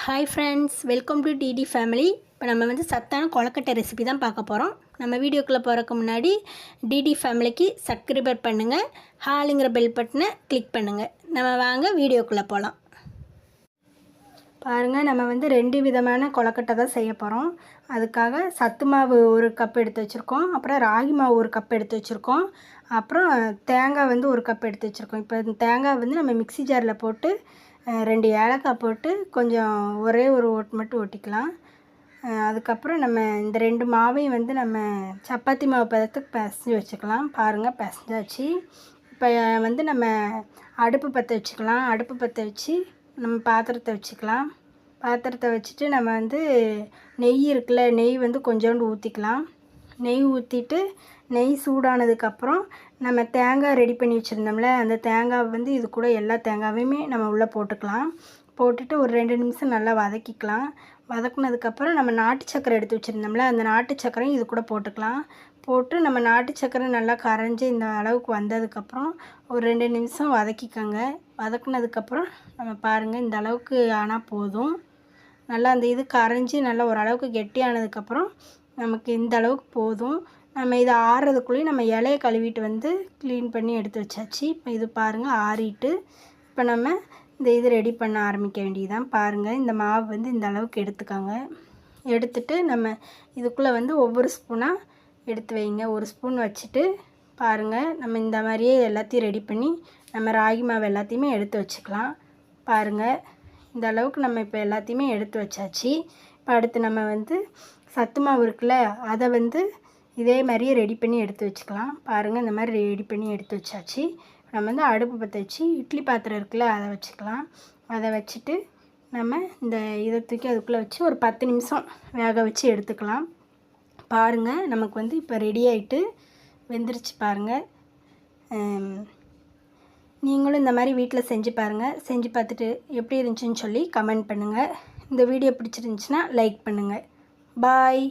Hi friends, welcome to DD family. இப்போ நம்ம வந்து சத்தான கொழக்கட்டை ரெசிபி தான் பார்க்க போகிறோம். நம்ம வீடியோக்குள்ளே போகிறக்கு முன்னாடி டிடி ஃபேமிலிக்கு சப்ஸ்கிரைபர் பண்ணுங்கள், ஹாலுங்கிற பெல் பட்டனை கிளிக் பண்ணுங்கள். நம்ம வாங்க வீடியோக்குள்ளே போகலாம். பாருங்கள், நம்ம வந்து 2 விதமான கொழக்கட்டை தான் செய்ய போகிறோம். அதுக்காக சத்து மாவு 1 கப் எடுத்து வச்சுருக்கோம், அப்புறம் ராகி மாவு 1 கப் எடுத்து வச்சுருக்கோம், அப்புறம் தேங்காய் வந்து 1 கப் எடுத்து வச்சுருக்கோம். இப்போ இந்த தேங்காய் வந்து நம்ம மிக்ஸி ஜாரில் போட்டு 2 ஏலக்காய் போட்டு கொஞ்சம் ஒரே ஒரு ஓட்டு மட்டும் ஒட்டிக்கலாம். அதுக்கப்புறம் நம்ம இந்த 2 மாவையும் வந்து நம்ம சப்பாத்தி மாவு பதத்துக்கு பிசைஞ்சு வச்சுக்கலாம். பாருங்கள், பிசைஞ்சாச்சு. இப்போ வந்து நம்ம அடுப்பு பற்ற வச்சுக்கலாம். அடுப்பு பற்ற வச்சு நம்ம பாத்திரத்தை வச்சுக்கலாம். பாத்திரத்தை வச்சுட்டு நம்ம வந்து நெய் இருக்குல்ல, நெய் வந்து கொஞ்சோண்டு ஊற்றிக்கலாம். நெய் ஊற்றிட்டு நெய் சூடானதுக்கப்புறம் நம்ம தேங்காய் ரெடி பண்ணி வச்சுருந்தோம்ல, அந்த தேங்காய் வந்து இது கூட எல்லா தேங்காயுமே நம்ம உள்ளே போட்டுக்கலாம். போட்டுட்டு ஒரு 2 நிமிஷம் நல்லா வதக்கிக்கலாம். வதக்குனதுக்கப்புறம் நம்ம நாட்டு சக்கரை எடுத்து வச்சுருந்தோம்ல, அந்த நாட்டு சக்கரையும் இது கூட போட்டுக்கலாம். போட்டு நம்ம நாட்டு சக்கரை நல்லா கரைஞ்சி இந்த அளவுக்கு வந்ததுக்கப்புறம் ஒரு 2 நிமிஷம் வதக்கிக்கோங்க. வதக்குனதுக்கப்புறம் நம்ம பாருங்கள், இந்த அளவுக்கு ஆனால் போதும். நல்லா அந்த இது கரைஞ்சி நல்லா ஓரளவுக்கு கெட்டியானதுக்கப்புறம் நமக்கு இந்த அளவுக்கு போதும். நம்ம இதை ஆறுறதுக்குள்ளேயும் நம்ம இலையை கழுவிட்டு வந்து க்ளீன் பண்ணி எடுத்து வச்சாச்சு. இப்போ இது பாருங்கள், ஆறிட்டு இப்போ நம்ம இந்த இது ரெடி பண்ண ஆரம்பிக்க வேண்டியதுதான். பாருங்கள், இந்த மாவு வந்து இந்த அளவுக்கு எடுத்துக்கோங்க. எடுத்துட்டு நம்ம இதுக்குள்ளே வந்து ஒவ்வொரு ஸ்பூனாக எடுத்து வைங்க. 1 ஸ்பூன் வச்சுட்டு பாருங்கள், நம்ம இந்த மாதிரியே எல்லாத்தையும் ரெடி பண்ணி நம்ம ராகி மாவு எல்லாத்தையுமே எடுத்து வச்சுக்கலாம். பாருங்கள், இந்த அளவுக்கு நம்ம இப்போ எல்லாத்தையுமே எடுத்து வச்சாச்சு. இப்போ அடுத்து நம்ம வந்து சத்து மாவு இருக்குல்ல, அதை வந்து இதே மாதிரியே ரெடி பண்ணி எடுத்து வச்சுக்கலாம். பாருங்கள், இந்த மாதிரி ரெடி பண்ணி எடுத்து வச்சாச்சு. நம்ம வந்து அடுப்பு பற்ற வச்சு இட்லி பாத்திரம் இருக்குல்ல, அதை வச்சுக்கலாம். அதை வச்சுட்டு நம்ம இந்த இதை தூக்கி அதுக்குள்ளே வச்சு ஒரு 10 நிமிஷம் வேக வச்சு எடுத்துக்கலாம். பாருங்கள், நமக்கு வந்து இப்போ ரெடி ஆகிட்டு வெந்துருச்சு. பாருங்கள், நீங்களும் இந்த மாதிரி வீட்டில் செஞ்சு பாருங்கள். செஞ்சு பார்த்துட்டு எப்படி இருந்துச்சுன்னு சொல்லி கமெண்ட் பண்ணுங்கள். இந்த வீடியோ பிடிச்சிருந்துச்சின்னா லைக் பண்ணுங்கள். பாய்.